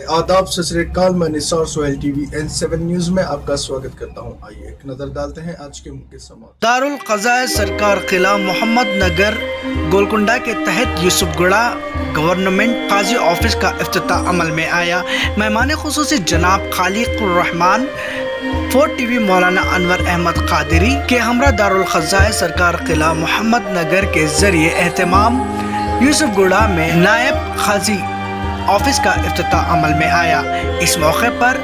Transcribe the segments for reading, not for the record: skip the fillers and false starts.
आदाब सत श्री अकाल। मैं Nisar Sohail TV N7 news में आपका स्वागत करता हूं। आइए एक नजर डालते हैं आज के मुख्य समाचार। दारुल क़ज़ाए सरकार किला मोहम्मद नगर गोलकुंडा के तहत यूसुफगढ़ा गवर्नमेंट काजी ऑफिस का इफ्तिताह अमल में आया। मेहमान खुसूसी जनाब खालिकुर रहमान 4 TV मौलाना अनवर अहमद कादरी के हमरा दारुल क़ज़ाए सरकार किला मोहम्मद नगर के जरिए एहतमाम यूसुफगढ़ा में नायब काजी ऑफिस का इफ्तिताह अमल में आया। इस मौके पर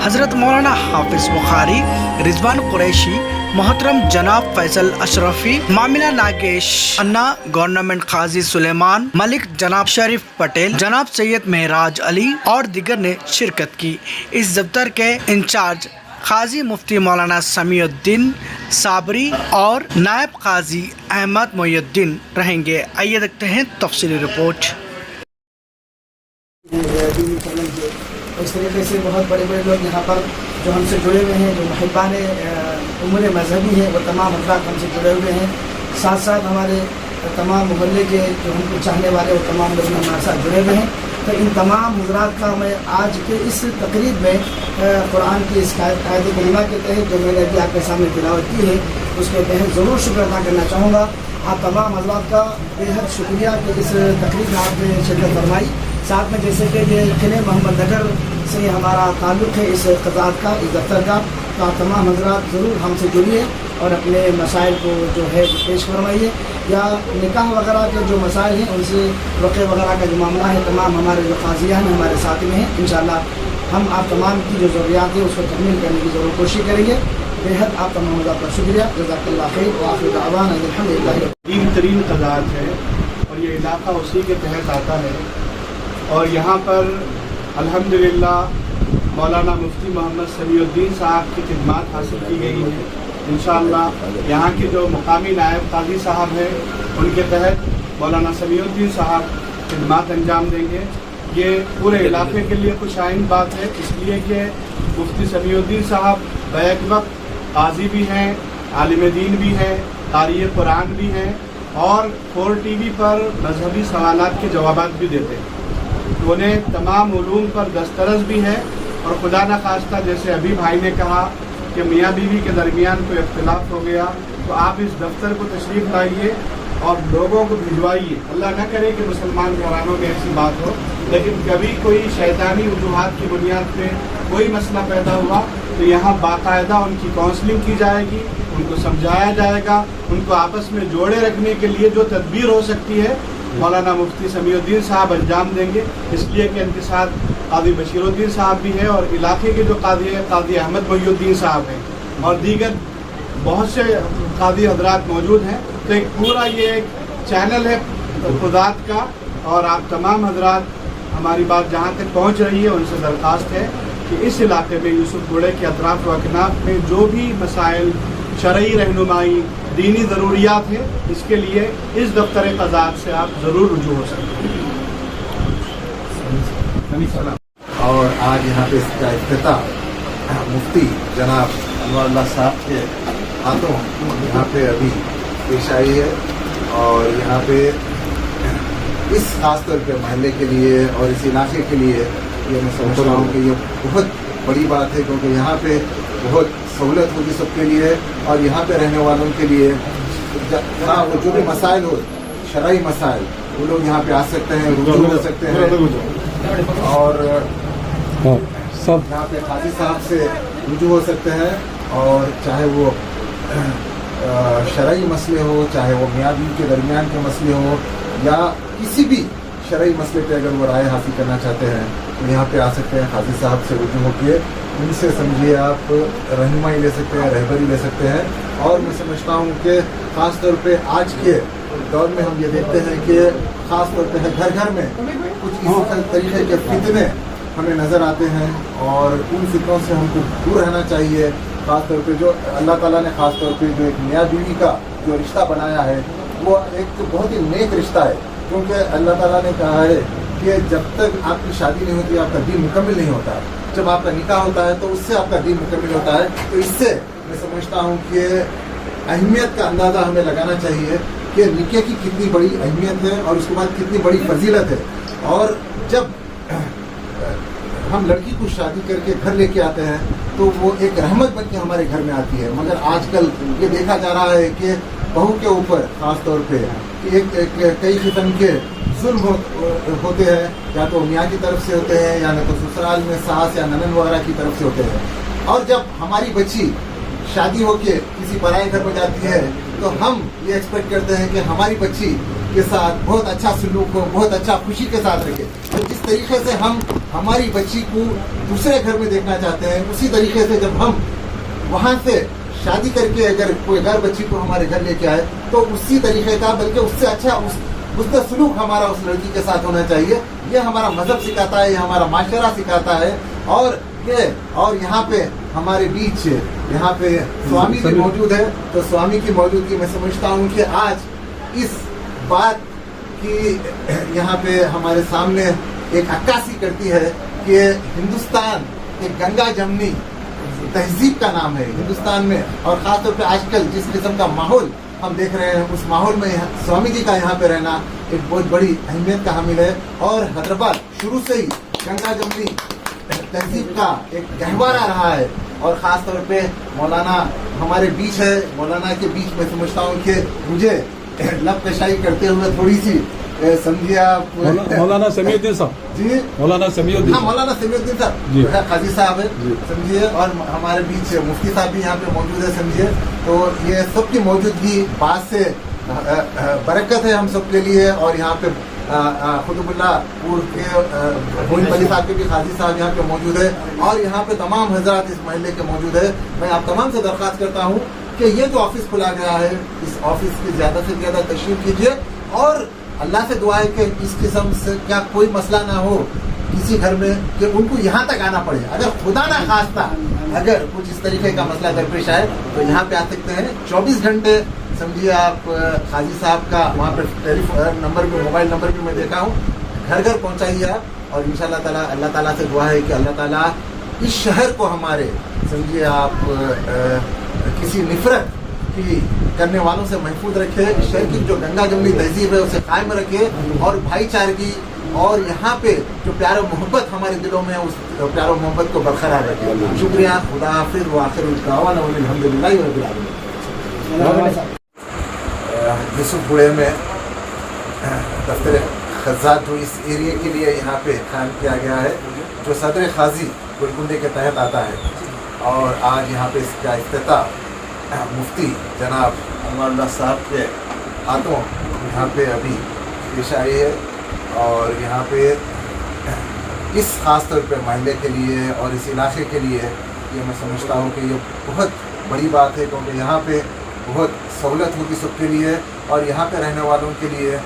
हज़रत मौलाना हाफिज बुखारी, रिजवान कुरैशी, मोहतरम जनाब फैसल अशरफी, मामिला नागेश अन्ना, गवर्नमेंट काजी सुलेमान मलिक, जनाब शरीफ पटेल, जनाब सैयद महराज अली और दीगर ने शिरकत की। इस दफ्तर के इंचार्ज काजी मुफ्ती मौलाना समीउद्दीन साबरी और नायब काजी अहमद मोहिउद्दीन रहेंगे। आइए देखते हैं तफसीली रिपोर्ट। इस तरीके से बहुत बड़े बड़े लोग यहाँ पर जो हमसे जुड़े हुए हैं, जो महबान उम्र मजहबी हैं, वो तमाम हज़रात हमसे जुड़े हुए हैं। साथ साथ हमारे तमाम मोहल्ले के जो हमको चाहने वाले वो तमाम लोग हमारे साथ जुड़े हुए हैं। तो इन तमाम हज़रात का मैं आज के इस तकरीब में कुरान की इस आयत करीमा के तहत जो मैंने अभी आपके सामने तिलावत की है उसके तहत ज़रूर शुक्र अदा करना चाहूँगा। आप तमाम हज़रात का बेहद शुक्रिया कि इस तकरीब में आपने शिरकत फरमाई। साथ में जैसे कि ये किले मोहम्मद नगर से हमारा ताल्लुक़ है, इस क़ज़ात का, इस दफ्तर का, तो आप तमाम हज़रात ज़रूर हमसे जुड़िए और अपने मसाइल को जो है पेश फरमाइए, या निकाह वगैरह के जो मसाइल हैं उनसे वक़े वगैरह का जो मामला है, तमाम हमारे जो क़ाज़ियाँ हैं हमारे साथ में हैं। इंशाअल्लाह हम आप तमाम की जो ज़रूरियात है उसको तकमील करने की ज़रूर कोशिश करेंगे। बेहद आप तमाम हज़रात का शुक्रिया। जज़ाकल्लाह खैर व आखिर दअवाना अल्हम्दुलिल्लाह। तीन तरीन क़ज़ात है और ये इलाक़ा उसी के तहत आता है और यहाँ पर अल्हम्दुलिल्लाह मौलाना मुफ्ती मोहम्मद समीउद्दीन साहब की खिदमत हासिल की गई है। इंशाअल्लाह यहाँ के जो मुकामी नायब काजी साहब हैं उनके तहत मौलाना समीउद्दीन साहब खिदमत अंजाम देंगे। ये पूरे इलाके के लिए कुछ आइन बात है, इसलिए कि मुफ्ती समीउद्दीन साहब बैक वक्त काजी भी हैं, आलिम दीन भी हैं, कारी कुरान भी हैं और 4 TV पर मजहबी सवालात के जवाबात भी देते हैं। तो उन्हें तमाम उलूम पर दस्तरस भी है और खुदा न खास्ता जैसे अभी भाई ने कहा कि मियाँ बीवी के दरमियान कोई इख्तिलाफ हो गया तो आप इस दफ्तर को तशरीफ़ लाइए और लोगों को भिजवाइए। अल्लाह न करे कि मुसलमान घरानों में ऐसी बात हो, लेकिन कभी कोई शैतानी वजूहात की बुनियाद पे कोई मसला पैदा हुआ तो यहाँ बाकायदा उनकी काउंसलिंग की जाएगी, उनको समझाया जाएगा, उनको आपस में जोड़े रखने के लिए जो तदबीर हो सकती है मौलाना मुफ्ती समीउद्दीन साहब अंजाम देंगे। इसलिए कि इनके साथ कादी बशीरुद्दीन साहब भी हैं और इलाके के जो कादी हैं कादी अहमद मोहिउद्दीन साहब हैं और दीगर बहुत से कादी हजरात मौजूद हैं। तो एक पूरा ये एक चैनल है क़ज़ात का और आप तमाम हजरात हमारी बात जहाँ तक पहुँच रही है उनसे दरख्वास्त है कि इस इलाके में यूसुफगढ़े के अतराफ़ व अकनाफ़ में जो भी मसाइल शरई रहनुमाई दीनी ज़रूरियात है इसके लिए इस दफ्तर क़ज़ात से आप ज़रूर रुजू हो सकते हैं। और आज यहाँ पे इसका इफ्तिताह मुफ्ती जनाब अनवर साहब के हाथों यहाँ पे अभी पेश आई है और यहाँ पे इस खास तौर पे महल्ले के लिए और इस इलाके के लिए ये मैं समझ रहा हूँ कि ये बहुत बड़ी बात है, क्योंकि यहाँ पे बहुत सहूलत होगी सबके लिए और यहाँ पे रहने वालों के लिए वो जो भी मसाइल हो, शरई मसाइल, वो लोग यहाँ पे आ सकते हैं, रुजू हो सकते हैं और सब यहाँ पे काजी साहब से रुजू हो सकते हैं। और चाहे वो शरई मसले हो, चाहे वो मियाँ बीवी के दरमियान के मसले हो या किसी भी शरई मसले पे अगर वो राय हासिल करना चाहते हैं तो यहाँ पे आ सकते हैं। काजी साहब से रुजू होकर उनसे समझिए आप रहनुमाई ले सकते हैं, रहबरी ले सकते हैं। और मैं समझता हूँ कि ख़ास तौर पे आज के दौर में हम ये देखते हैं कि ख़ास तौर पे घर घर में कुछ इस तरीके के फितने हमें नज़र आते हैं और उन फितनों से हमको दूर रहना चाहिए। ख़ास तौर पे जो अल्लाह ताला ने ख़ास तौर पे जो एक मियाँ बीवी का जो रिश्ता बनाया है वो एक बहुत ही नेक रिश्ता है, क्योंकि अल्लाह ताला ने कहा है कि जब तक आपकी शादी नहीं होती आपका दीन मुकम्मल नहीं होता, जब आपका निकाह होता है तो उससे आपका दीन मुकम्मल होता है। तो इससे मैं समझता हूँ कि अहमियत का अंदाज़ा हमें लगाना चाहिए कि निकाह की कितनी बड़ी अहमियत है और उसके बाद कितनी बड़ी फजीलत है। और जब हम लड़की को शादी करके घर लेके आते हैं तो वो एक रहमत बन के हमारे घर में आती है, मगर आजकल ये देखा जा रहा है कि बहू के ऊपर ख़ास तौर पे कई किस्म के जुल्म होते हैं, या तो मियाँ की तरफ से होते हैं या न तो ससुराल में सास या ननन वगैरह की तरफ से होते हैं। और जब हमारी बच्ची शादी होके किसी पराए घर में जाती है तो हम ये एक्सपेक्ट करते हैं कि हमारी बच्ची के साथ बहुत अच्छा सलूक हो, बहुत अच्छा खुशी के साथ रखे। तो जिस तरीके से हम हमारी बच्ची को दूसरे घर में देखना चाहते हैं, उसी तरीके से जब हम वहाँ से शादी करके अगर कोई घर बच्ची को हमारे घर लेके आए तो उसी तरीके का बल्कि उससे अच्छा उसका सलूक हमारा उस लड़की के साथ होना चाहिए। ये हमारा मजहब सिखाता है, ये हमारा माशरा सिखाता है। और यहाँ पे हमारे बीच यहाँ पे स्वामी भी मौजूद है, तो स्वामी की मौजूदगी मैं समझता हूँ कि आज इस बात की यहाँ पे हमारे सामने एक अक्कासी करती है कि हिंदुस्तान एक गंगा जमनी तहजीब का नाम है हिंदुस्तान में, और ख़ासतौर पे आजकल जिस किस्म का माहौल हम देख रहे हैं उस माहौल में स्वामी जी का यहाँ पे रहना एक बहुत बड़ी अहमियत का हामिल है। और हैदराबाद शुरू से ही गंगा जमनी तहजीब का एक गहवारा रहा है, और ख़ास तौर पे मौलाना हमारे बीच है। मौलाना के बीच में समझता हूँ कि मुझे लब कशाई करते हुए थोड़ी सी समझिए आप मौलाना समीउद्दीन साहब जी, मौलाना समीउद्दीन, हाँ मौलाना समीउद्दीन साहब काजी साहब है समझिए, और हमारे बीच मुफ्ती साहब भी यहाँ पे मौजूद है समझिए। तो ये सबकी मौजूदगी बात से बरकत है हम सब के लिए। और यहाँ पे खुतबुल्लाहपुर के मोइन अली साहब के भी काजी साहब यहाँ पे मौजूद है, और यहाँ पे तमाम हजरात इस महल्ले के मौजूद है। मैं आप तमाम से दरख्वास्त करता हूँ कि ये जो ऑफिस खुला गया है इस ऑफिस की ज़्यादा से ज़्यादा तशरीफ कीजिए, और अल्लाह से दुआ है कि इस किस्म से क्या कोई मसला ना हो किसी घर में कि उनको यहाँ तक आना पड़े। अगर खुदा ना खास्ता अगर कुछ इस तरीके का मसला दरपेश आए तो यहाँ पे आ सकते हैं। 24 घंटे समझिए आप काजी साहब का वहाँ पे टेलीफोन नंबर भी, मोबाइल नंबर भी मैं देखा हूँ, घर घर पहुँचाइए आप। और इंशाअल्लाह ताला अल्लाह ताला से दुआ है कि अल्लाह ताला इस शहर को हमारे समझिए आप किसी नफरत की करने वालों से महफूज रखे, इस शहर की जो गंगा जमनी तहजीब है उसे कायम रखे, और भाईचारगी और यहाँ पे जो प्यार और मोहब्बत हमारे दिलों में है उस प्यार और मोहब्बत को बरकरार रखे। शुक्रिया, खुदा हाफिज़ व आखिरुल दावाना अल्हम्दुलिल्लाहि रब्बिल आलमीन। यूसुफगुड़े में दफ्तर खज़ात जो इस एरिया के लिए यहाँ पे कायम किया गया है, जो सदर खाजी गोलकुंडे के तहत आता है, और आज यहाँ पे इसका इफ्तिताह मुफ्ती जनाब अनवारुल्लाह साहब के हाथों यहाँ पे अभी पेश आई है। और यहाँ पे इस ख़ास तौर पे महल्ले के लिए और इस इलाके के लिए ये मैं समझता हूँ कि ये बहुत बड़ी बात है, क्योंकि यहाँ पे बहुत सहूलत होगी सबके लिए, और यहाँ पे रहने वालों के लिए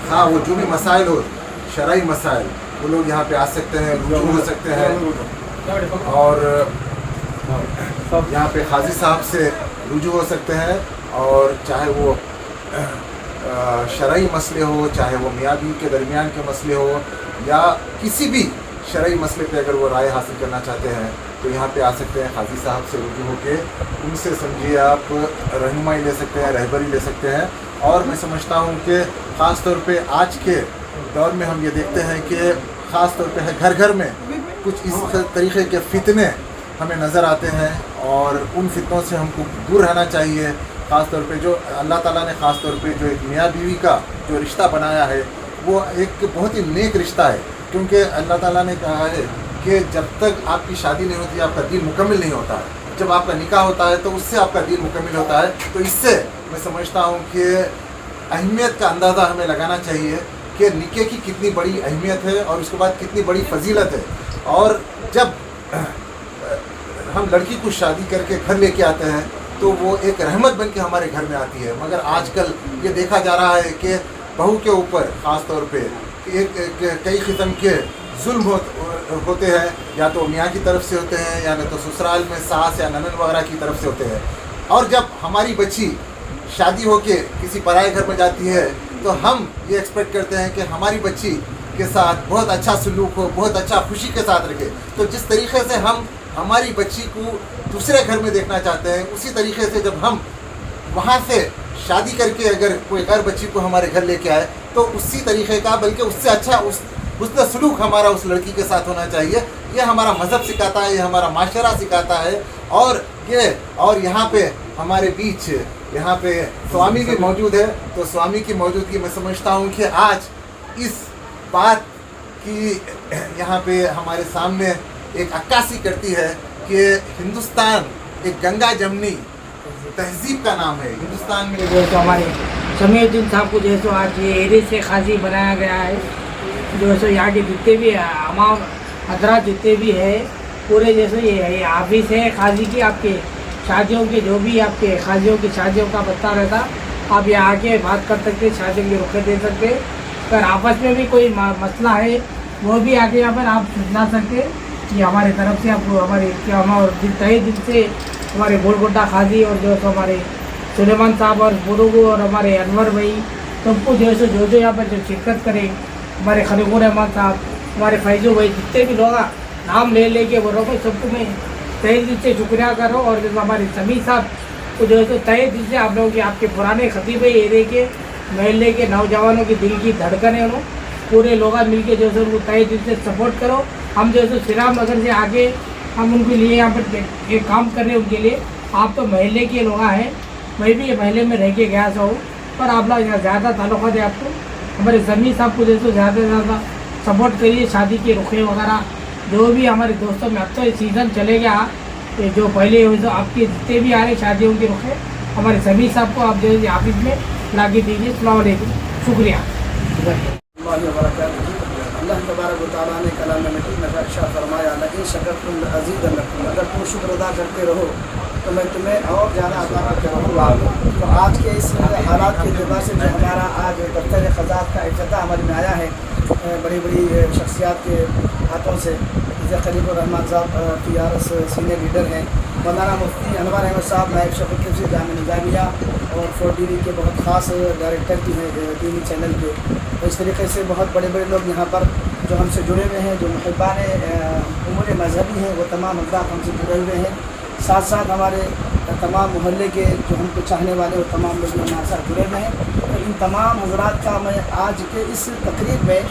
हाँ वो जो भी मसाइल हो, शरई मसाइल, वो लोग यहाँ पे आ सकते हैं, रुजू हो सकते हैं, और यहाँ पे काजी साहब से रुजू हो सकते हैं। और चाहे वो शरई मसले हो, चाहे वो मियाँ बीवी के दरमियान के मसले हो, या किसी भी शरई मसले पे अगर वो राय हासिल करना चाहते हैं तो यहाँ पे आ सकते हैं। काजी साहब से रुजू होके उनसे समझिए आप रहनुमाई ले सकते हैं, रहबरी ले सकते हैं। और मैं समझता हूँ कि ख़ास तौर पे आज के दौर में हम ये देखते हैं कि ख़ास तौर पे घर घर में कुछ इस तरीके के फितने हमें नज़र आते हैं, और उन फितनों से हमको दूर रहना चाहिए। ख़ास तौर पे जो अल्लाह ताला ने ख़ास तौर पे जो एक मियाँ बीवी का जो रिश्ता बनाया है वो एक बहुत ही नेक रिश्ता है, क्योंकि अल्लाह ताला ने कहा है कि जब तक आपकी शादी नहीं होती आपका दीन मुकम्मल नहीं होता है। जब आपका निकाह होता है तो उससे आपका दीन मुकम्मल होता है। तो इससे मैं समझता हूँ कि अहमियत का अंदाज़ा हमें लगाना चाहिए कि निकाह की कितनी बड़ी अहमियत है और उसके बाद कितनी बड़ी फजीलत है। और जब हम लड़की को शादी करके घर लेके आते हैं तो वो एक रहमत बन के हमारे घर में आती है, मगर आजकल ये देखा जा रहा है कि बहू के ऊपर ख़ास तौर पे कई किस्म के जुल्म होते हैं, या तो मियाँ की तरफ से होते हैं या न तो ससुराल में सास या ननन वगैरह की तरफ से होते हैं। और जब हमारी बच्ची शादी होके किसी पराए घर में जाती है तो हम ये एक्सपेक्ट करते हैं कि हमारी बच्ची के साथ बहुत अच्छा सलूक हो, बहुत अच्छा खुशी के साथ रखे। तो जिस तरीके से हम हमारी बच्ची को दूसरे घर में देखना चाहते हैं, उसी तरीके से जब हम वहाँ से शादी करके अगर कोई घर बच्ची को हमारे घर लेके आए तो उसी तरीके का बल्कि उससे अच्छा हुस्न सलूक हमारा उस लड़की के साथ होना चाहिए। ये हमारा मज़हब सिखाता है, ये हमारा माशरा सिखाता है। और यहाँ पे हमारे बीच यहाँ पे स्वामी भी मौजूद है, तो स्वामी की मौजूदगी मैं समझता हूँ कि आज इस बात की यहाँ पे हमारे सामने एक अक्कासी करती है कि हिंदुस्तान एक गंगा जमनी तहजीब का नाम है। हिंदुस्तान में जो तो हमारे समीउद्दीन साहब को जो है सो आज ये एरिए से काजी बनाया गया है। जो है सो यहाँ के जितने भी अमाम हजरात जितने भी है पूरे जैसे ये ऑफिस है काजी की, आपके शादियों के जो भी आपके काजियों की शादियों का बता रहता, आप यहाँ आके बात कर सकते, शादियों के रुखे दे सकते। अगर आपस में भी कोई मसला है वो भी आके यहाँ पर आप सुलझा सकते। ये हमारे तरफ से आपको हमारे तहे दिल से हमारे गोलकुंडा काजी और जो है सो हमारे सुलेमान साहब और बुरुगु और हमारे अनवर भाई सबको जो है सो जो यहाँ पर जो शिरकत करें, हमारे खलीकुर रहमान साहब, हमारे फैजू भाई, जितने भी लोग नाम ले लेके बोल रहा हूँ सबको मैं तहे दिल से शुक्रिया करो। और जो हमारे समी साहब को जो है तो तहे दिल से आप लोगों की आपके पुराने खतीब एरिए के महल्ले के नौजवानों की दिल की धड़कन है, पूरे लोग मिल के जो है उनको तहे दिल से सपोर्ट करो। हम जो है श्रीराम नगर से आगे हम उनके लिए यहाँ पर एक काम कर रहे हैं उनके लिए। आप तो महल्ले के लोग हैं, मैं भी ये महल्ले में रह के गया था हूँ, पर आप लोग यहाँ ज़्यादा ताल्लुक़ात है आपको। हमारे ज़मीन साहब को जैसे ज़्यादा से ज़्यादा सपोर्ट करिए, शादी के रुखे वगैरह जो भी हमारे दोस्तों में। अब तो सीज़न चलेगा, जो पहले हो तो आपके जितने भी आ रहे शादियों के रुखे, हमारे ज़मीन साहब को आप जो है ऑफिस में ला के दीजिए। अस्सलाम वालेकुम, शुक्रिया। अल्लाह तबारक व तआला ने कलाम में नक्शा फरमाया, लेकिन शकरतुम लअज़ीदन्नकुम, अगर तुम शुक्र अदा करते रहो तो मैं तुम्हें और ज़्यादा अदा करते रहूँगा। तो आज के इस हालात के अतबार से जो हमारा आज दफ्तर ख़ज़ात का इफ्तिताह हमारे में आया है बड़ी बड़ी शख्सियात के हाथों से, जैसे खलीकुर रहमान साहब TRS सीनियर लीडर हैं, मौलाना मुफ्ती अनवर अहमद साहब नायब शफ़ीक़ से जामिया निज़ामिया और 4TV के बहुत ख़ास डायरेक्टर भी हैं TV चैनल के। तो इस तरीके से बहुत बड़े बड़े लोग यहाँ पर जो हमसे जुड़े हुए हैं, जो मुहिब्बान उमूर मजहबी हैं, वो तमाम हज़रात हमसे जुड़े हुए हैं। साथ साथ हमारे तमाम मोहल्ले के जो हमको चाहने वाले वो तमाम लोग हमारे साथ जुड़े हुए हैं। तो इन तमाम हज़रात का मैं आज के इस तकरीब में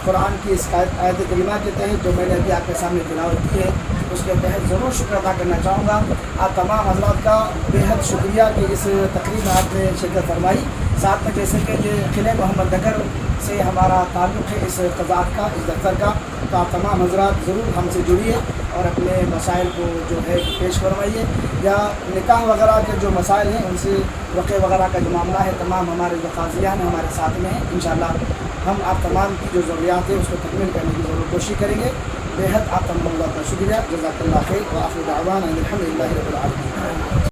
कुरान की इस आयत करीमा के तहत जो मैंने अभी आपके सामने तिलावत की है उसके तहत ज़रूर शुक्र अदा करना चाहूँगा। आप तमाम हज़रात का बेहद शुक्रिया कि इस तकरीब में आपने शिरकत फरमाई। साथ में जैसे कि ये किले मोहम्मद नगर से हमारा ताल्लुक़ है इस क़ज़ात का, इस दफ्तर का, तो आप तमाम हज़रात ज़रूर हमसे जुड़िए और अपने मसाइल को जो है पेश करवाइए, या निकाह वगैरह के जो मसाइल हैं उनसे वक़े वगैरह का जो मामला है, तमाम हमारे जो क़ाज़ियान हैं हमारे साथ में हैं। इंशाअल्लाह हम आप तमाम की जो ज़रूरियात है उसको तकमील करने की ज़रूर कोशिश करेंगे। बेहद आप तमाम का शुक्रिया, जज़ाकल्लाह खैर व आखिर दावाना अनिल हम्दुलिल्लाहि रब्बिल आलमीन।